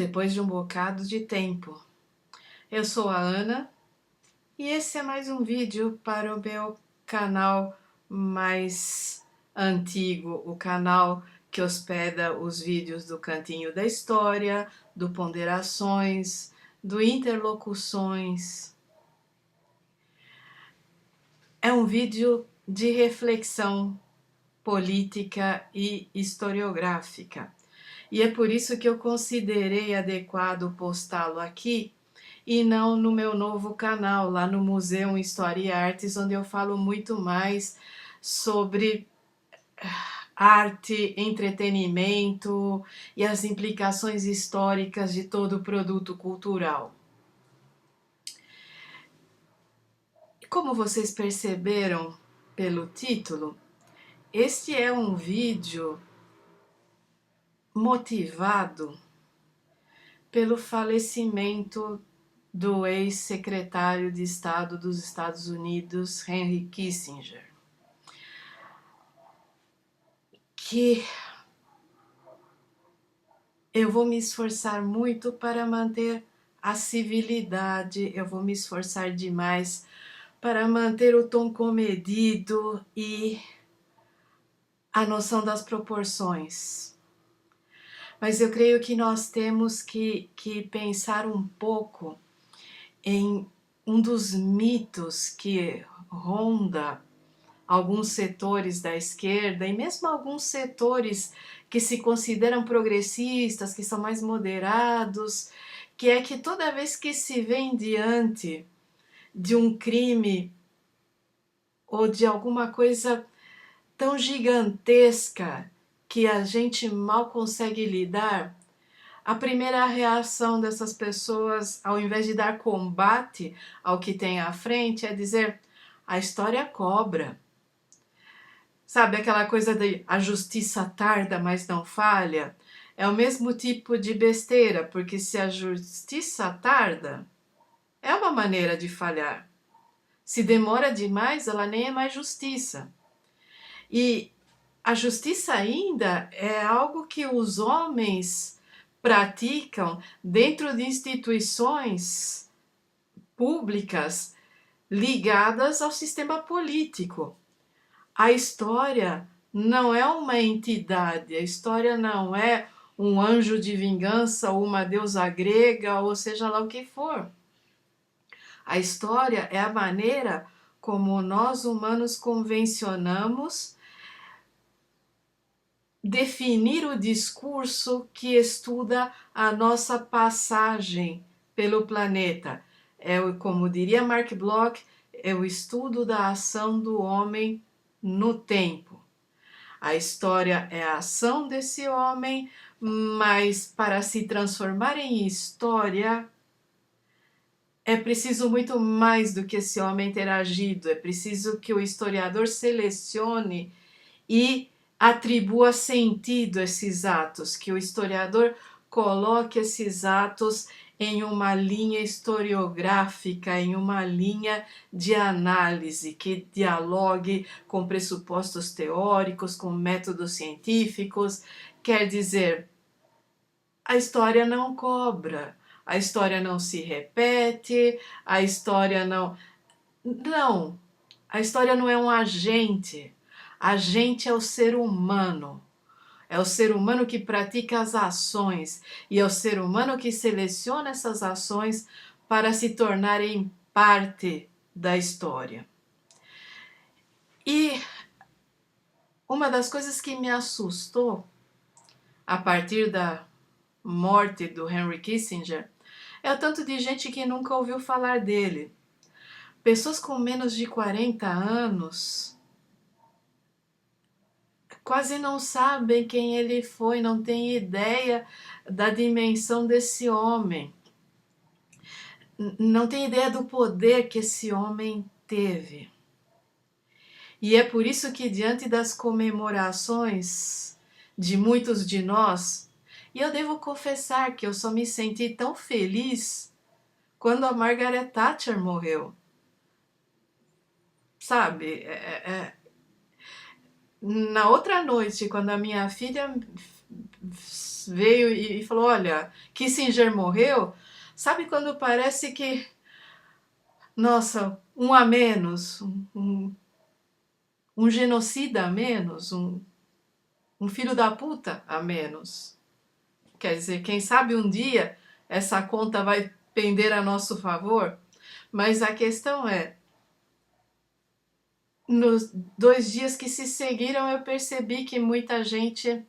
depois de um bocado de tempo. Eu sou a Ana e esse é mais um vídeo para o meu canal mais antigo, o canal que hospeda os vídeos do Cantinho da História, do Ponderações, do Interlocuções. É um vídeo de reflexão política e historiográfica. E é por isso que eu considerei adequado postá-lo aqui e não no meu novo canal, lá no Museu História e Artes, onde eu falo muito mais sobre arte, entretenimento e as implicações históricas de todo produto cultural. Como vocês perceberam pelo título, este é um vídeo motivado pelo falecimento do ex-secretário de Estado dos Estados Unidos, Henry Kissinger, que eu vou me esforçar muito para manter a civilidade, eu vou me esforçar demais para manter o tom comedido e a noção das proporções. Mas eu creio que nós temos que pensar um pouco em um dos mitos que ronda alguns setores da esquerda e mesmo alguns setores que se consideram progressistas, que são mais moderados, que é que toda vez que se vem diante de um crime ou de alguma coisa tão gigantesca que a gente mal consegue lidar, a primeira reação dessas pessoas, ao invés de dar combate ao que tem à frente, é dizer: a história cobra. Sabe aquela coisa de a justiça tarda, mas não falha? É o mesmo tipo de besteira, porque se a justiça tarda, é uma maneira de falhar. Se demora demais, ela nem é mais justiça. E a justiça ainda é algo que os homens praticam dentro de instituições públicas ligadas ao sistema político. A história não é uma entidade, a história não é um anjo de vingança ou uma deusa grega, ou seja lá o que for. A história é a maneira como nós humanos convencionamos definir o discurso que estuda a nossa passagem pelo planeta. Como diria Mark Bloch, é o estudo da ação do homem no tempo. A história é a ação desse homem, mas para se transformar em história é preciso muito mais do que esse homem ter agido, é preciso que o historiador selecione e atribua sentido a esses atos, que o historiador coloque esses atos em uma linha historiográfica, em uma linha de análise, que dialogue com pressupostos teóricos, com métodos científicos. Quer dizer, a história não cobra, a história não se repete, a história não... Não, a história não é um agente. Agente é o ser humano. É o ser humano que pratica as ações e é o ser humano que seleciona essas ações para se tornarem parte da história. E uma das coisas que me assustou a partir da morte do Henry Kissinger é o tanto de gente que nunca ouviu falar dele. Pessoas com menos de 40 anos quase não sabem quem ele foi, não têm ideia da dimensão desse homem, não têm ideia do poder que esse homem teve. E é por isso que, diante das comemorações de muitos de nós, e eu devo confessar que eu só me senti tão feliz quando a Margaret Thatcher morreu. Sabe, na outra noite, quando a minha filha veio e falou, olha, Kissinger morreu, sabe quando parece que, nossa, um a menos, um genocida a menos, um filho da puta a menos. Quer dizer, quem sabe um dia essa conta vai pender a nosso favor, mas a questão é, nos 2 dias que se seguiram eu percebi que muita gente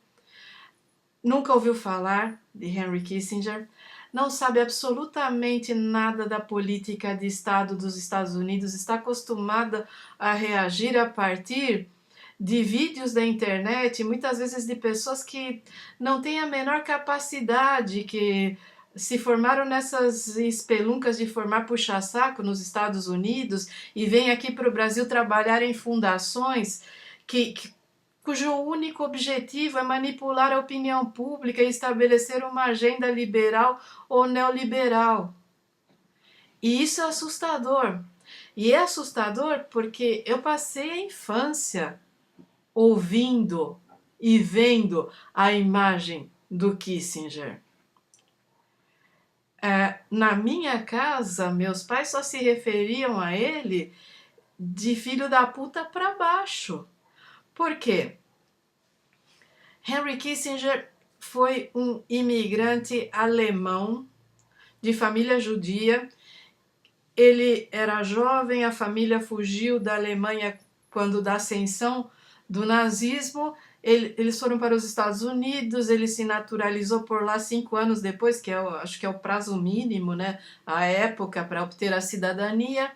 nunca ouviu falar de Henry Kissinger, não sabe absolutamente nada da política de Estado dos Estados Unidos, está acostumada a reagir a partir de vídeos da internet, muitas vezes de pessoas que não têm a menor capacidade, que se formaram nessas espeluncas de formar puxa-saco nos Estados Unidos e vêm aqui para o Brasil trabalhar em fundações cujo único objetivo é manipular a opinião pública e estabelecer uma agenda liberal ou neoliberal. E isso é assustador. E é assustador porque eu passei a infância ouvindo e vendo a imagem do Kissinger. Na minha casa, meus pais só se referiam a ele de filho da puta para baixo. Por quê? Henry Kissinger foi um imigrante alemão de família judia. Ele era jovem, a família fugiu da Alemanha quando da ascensão do nazismo. Eles foram para os Estados Unidos, ele se naturalizou por lá 5 anos depois, que acho que é o prazo mínimo, né, a época para obter a cidadania.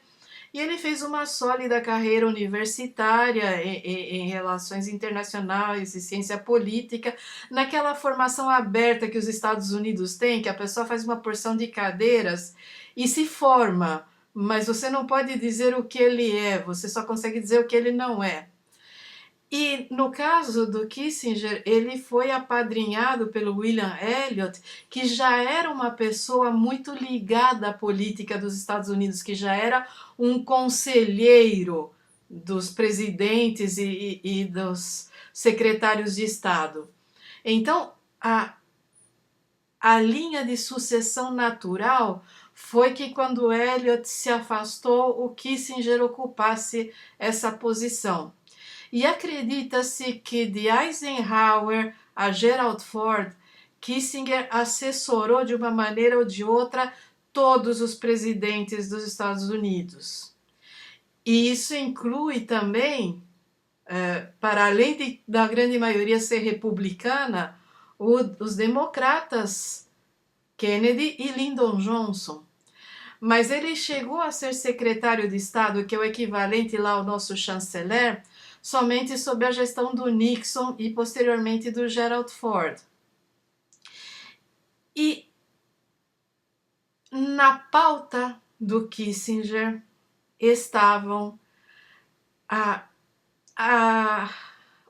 E ele fez uma sólida carreira universitária em relações internacionais e ciência política, naquela formação aberta que os Estados Unidos têm, que a pessoa faz uma porção de cadeiras e se forma, mas você não pode dizer o que ele é, você só consegue dizer o que ele não é. E no caso do Kissinger, ele foi apadrinhado pelo William Elliot, que já era uma pessoa muito ligada à política dos Estados Unidos, que já era um conselheiro dos presidentes e dos secretários de Estado. Então, a linha de sucessão natural foi que quando Elliot se afastou, o Kissinger ocupasse essa posição. E acredita-se que de Eisenhower a Gerald Ford, Kissinger assessorou de uma maneira ou de outra todos os presidentes dos Estados Unidos. E isso inclui também, para além da grande maioria ser republicana, os democratas Kennedy e Lyndon Johnson. Mas ele chegou a ser secretário de Estado, que é o equivalente lá ao nosso chanceler, somente sob a gestão do Nixon e posteriormente do Gerald Ford. E na pauta do Kissinger estavam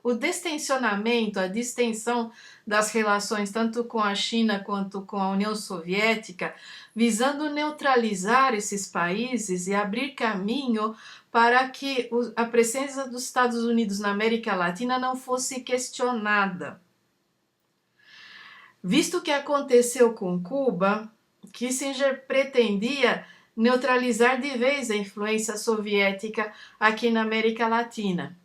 o destensionamento, a distensão das relações tanto com a China quanto com a União Soviética, visando neutralizar esses países e abrir caminho para que a presença dos Estados Unidos na América Latina não fosse questionada. Visto o que aconteceu com Cuba, Kissinger pretendia neutralizar de vez a influência soviética aqui na América Latina.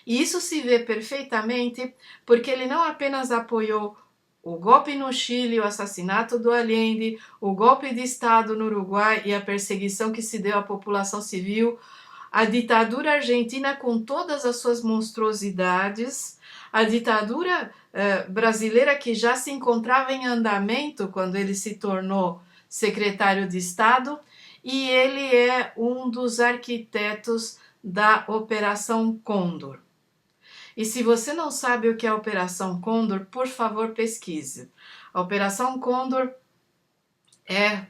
E isso se vê perfeitamente porque ele não apenas apoiou o golpe no Chile, o assassinato do Allende, o golpe de Estado no Uruguai e a perseguição que se deu à população civil, a ditadura argentina com todas as suas monstruosidades, a ditadura brasileira que já se encontrava em andamento quando ele se tornou secretário de Estado, e ele é um dos arquitetos da Operação Condor. E se você não sabe o que é a Operação Condor, por favor pesquise. A Operação Condor é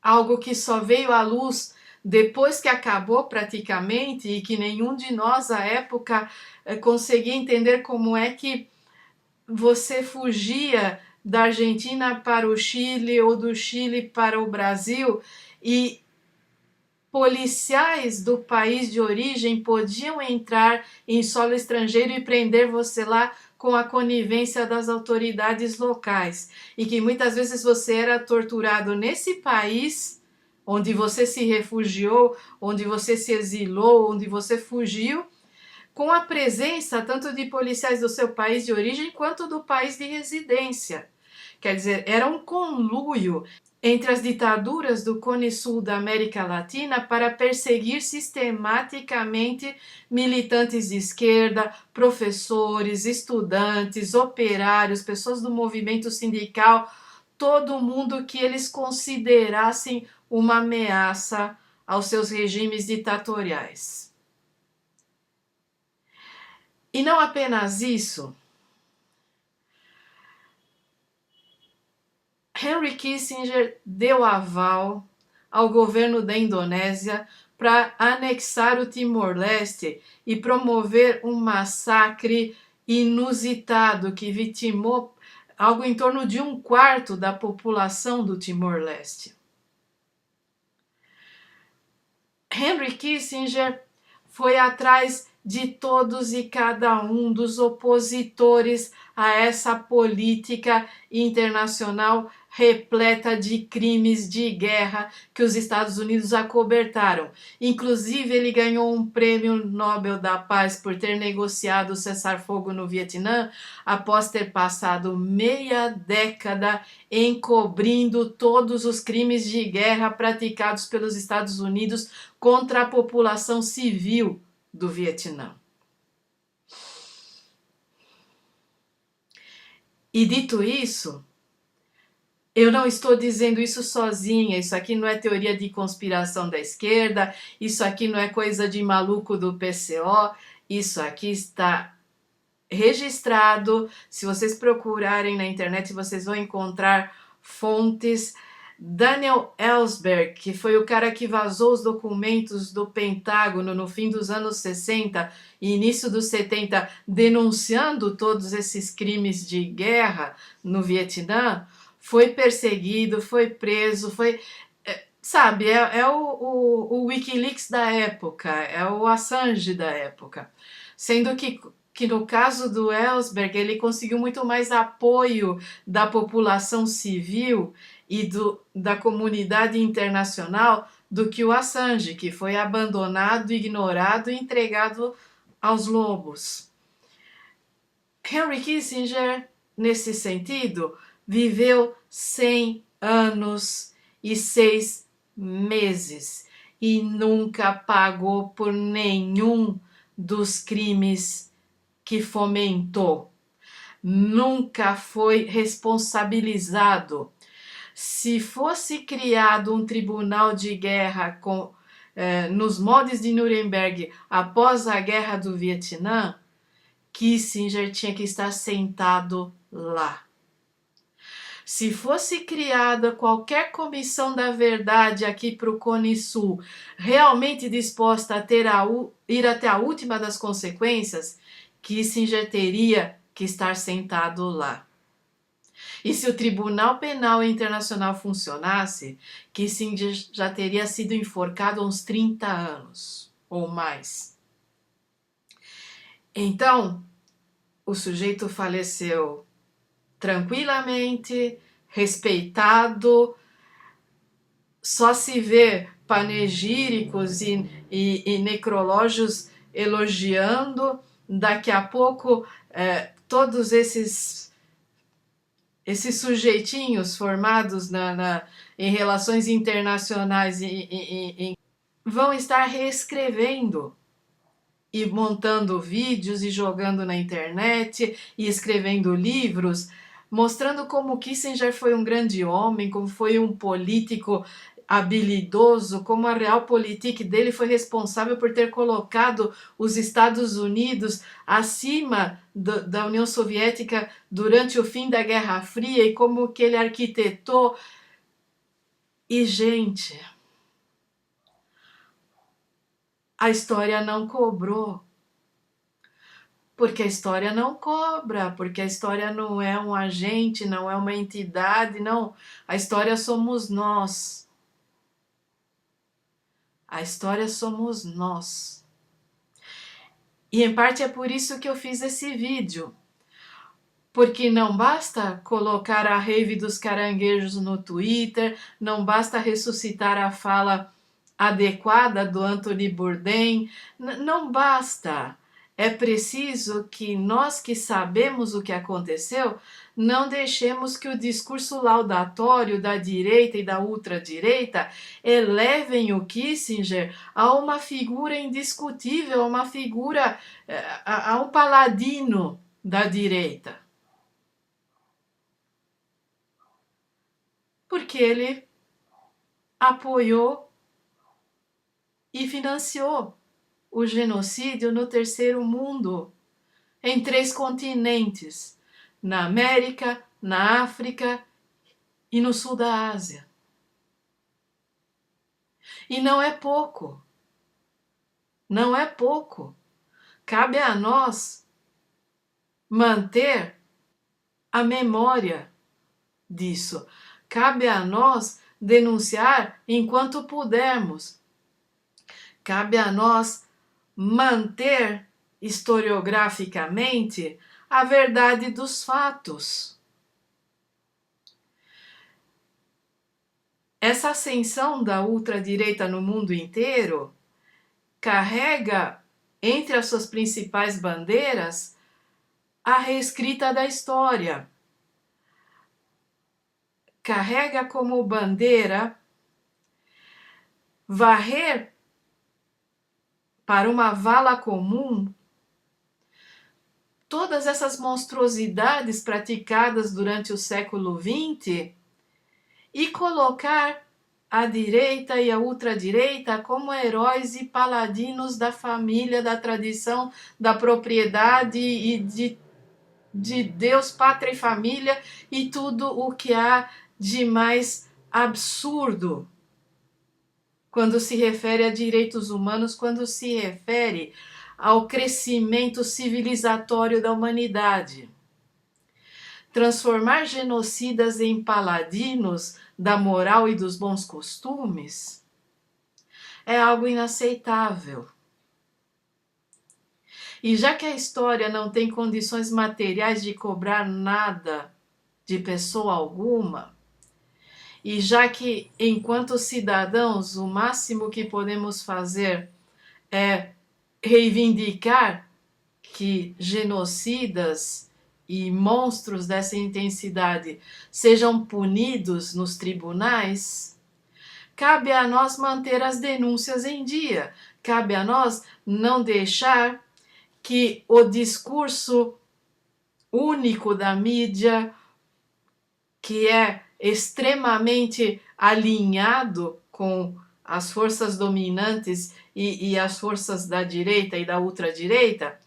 algo que só veio à luz depois que acabou praticamente e que nenhum de nós à época conseguia entender como é que você fugia da Argentina para o Chile ou do Chile para o Brasil e policiais do país de origem podiam entrar em solo estrangeiro e prender você lá com a conivência das autoridades locais, e que muitas vezes você era torturado nesse país onde você se refugiou, onde você se exilou, onde você fugiu, com a presença tanto de policiais do seu país de origem quanto do país de residência. Quer dizer, era um conluio entre as ditaduras do Cone Sul da América Latina para perseguir sistematicamente militantes de esquerda, professores, estudantes, operários, pessoas do movimento sindical, todo mundo que eles considerassem uma ameaça aos seus regimes ditatoriais. E não apenas isso, Henry Kissinger deu aval ao governo da Indonésia para anexar o Timor-Leste e promover um massacre inusitado que vitimou algo em torno de 1/4 da população do Timor-Leste. Henry Kissinger foi atrás de todos e cada um dos opositores a essa política internacional repleta de crimes de guerra que os Estados Unidos acobertaram. Inclusive, ele ganhou um prêmio Nobel da Paz por ter negociado o cessar-fogo no Vietnã, após ter passado meia década encobrindo todos os crimes de guerra praticados pelos Estados Unidos contra a população civil do Vietnã. E dito isso, eu não estou dizendo isso sozinha, isso aqui não é teoria de conspiração da esquerda, isso aqui não é coisa de maluco do PCO, isso aqui está registrado. Se vocês procurarem na internet, vocês vão encontrar fontes. Daniel Ellsberg, que foi o cara que vazou os documentos do Pentágono no fim dos anos 60 e início dos 70, denunciando todos esses crimes de guerra no Vietnã, foi perseguido, foi preso, sabe, é o Wikileaks da época, é o Assange da época. Sendo que no caso do Ellsberg, ele conseguiu muito mais apoio da população civil e da comunidade internacional do que o Assange, que foi abandonado, ignorado e entregado aos lobos. Henry Kissinger, nesse sentido, viveu 100 anos e 6 meses e nunca pagou por nenhum dos crimes que fomentou. Nunca foi responsabilizado. Se fosse criado um tribunal de guerra nos moldes de Nuremberg após a guerra do Vietnã, Kissinger tinha que estar sentado lá. Se fosse criada qualquer comissão da verdade aqui para o Cone Sul, realmente disposta a ir até a última das consequências, Kissinger teria que estar sentado lá. E se o Tribunal Penal Internacional funcionasse, Kissinger já teria sido enforcado há uns 30 anos ou mais. Então, o sujeito faleceu tranquilamente, respeitado, só se vê panegíricos e necrológios elogiando. Daqui a pouco, todos esses sujeitinhos formados em relações internacionais vão estar reescrevendo e montando vídeos e jogando na internet e escrevendo livros, mostrando como Kissinger foi um grande homem, como foi um político habilidoso, como a Realpolitik dele foi responsável por ter colocado os Estados Unidos acima da União Soviética durante o fim da Guerra Fria e como que ele arquitetou. E, gente, a história não cobrou. Porque a história não cobra, porque a história não é um agente, não é uma entidade, não. A história somos nós. A história somos nós. E em parte é por isso que eu fiz esse vídeo. Porque não basta colocar a rave dos caranguejos no Twitter, não basta ressuscitar a fala adequada do Anthony Bourdain, não basta. É preciso que nós que sabemos o que aconteceu, não deixemos que o discurso laudatório da direita e da ultradireita elevem o Kissinger a uma figura indiscutível, a uma figura, a um paladino da direita. Porque ele apoiou e financiou o genocídio no terceiro mundo, em 3 continentes, na América, na África e no sul da Ásia. E não é pouco. Não é pouco. Cabe a nós manter a memória disso. Cabe a nós denunciar enquanto pudermos. Cabe a nós manter historiograficamente a verdade dos fatos. Essa ascensão da ultradireita no mundo inteiro carrega entre as suas principais bandeiras a reescrita da história. Carrega como bandeira varrer para uma vala comum todas essas monstruosidades praticadas durante o século XX e colocar a direita e a ultradireita como heróis e paladinos da família, da tradição, da propriedade e de Deus, pátria e família e tudo o que há de mais absurdo quando se refere a direitos humanos, quando se refere ao crescimento civilizatório da humanidade. Transformar genocidas em paladinos da moral e dos bons costumes é algo inaceitável. E já que a história não tem condições materiais de cobrar nada de pessoa alguma, e já que, enquanto cidadãos, o máximo que podemos fazer é reivindicar que genocidas e monstros dessa intensidade sejam punidos nos tribunais, cabe a nós manter as denúncias em dia, cabe a nós não deixar que o discurso único da mídia, que é extremamente alinhado com as forças dominantes e as forças da direita e da ultradireita,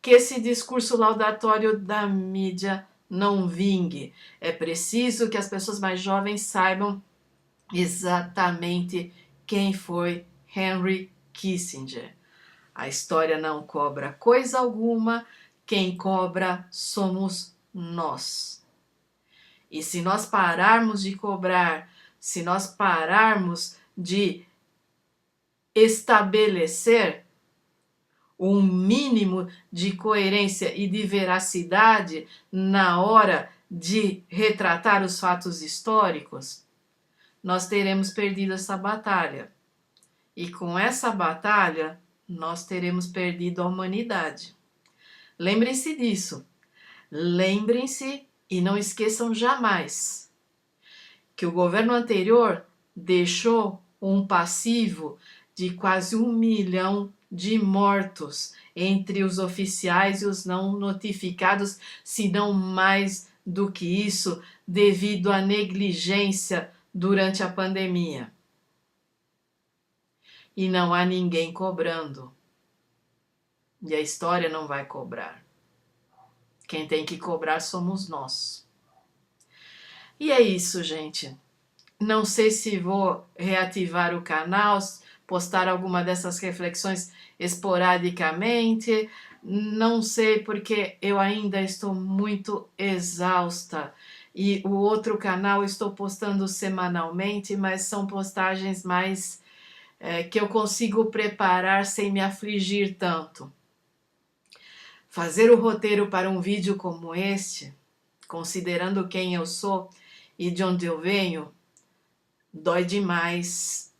que esse discurso laudatório da mídia não vingue. É preciso que as pessoas mais jovens saibam exatamente quem foi Henry Kissinger. A história não cobra coisa alguma, quem cobra somos nós. E se nós pararmos de cobrar, se nós pararmos de estabelecer um mínimo de coerência e de veracidade na hora de retratar os fatos históricos, nós teremos perdido essa batalha. E com essa batalha, nós teremos perdido a humanidade. Lembrem-se disso. Lembrem-se e não esqueçam jamais que o governo anterior deixou um passivo de quase 1 milhão de mortos entre os oficiais e os não notificados, se não mais do que isso, devido à negligência durante a pandemia. E não há ninguém cobrando. E a história não vai cobrar. Quem tem que cobrar somos nós. E é isso, gente. Não sei se vou reativar o canal, postar alguma dessas reflexões esporadicamente. Não sei, porque eu ainda estou muito exausta. E o outro canal estou postando semanalmente, mas são postagens mais que eu consigo preparar sem me afligir tanto. Fazer o roteiro para um vídeo como este, considerando quem eu sou e de onde eu venho, dói demais,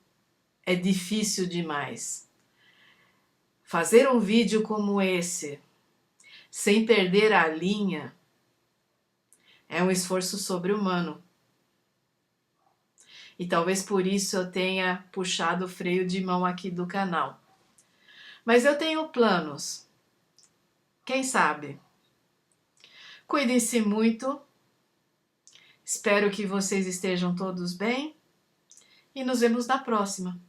é difícil demais. Fazer um vídeo como esse, sem perder a linha, é um esforço sobre-humano. E talvez por isso eu tenha puxado o freio de mão aqui do canal. Mas eu tenho planos. Quem sabe? Cuidem-se muito. Espero que vocês estejam todos bem. E nos vemos na próxima.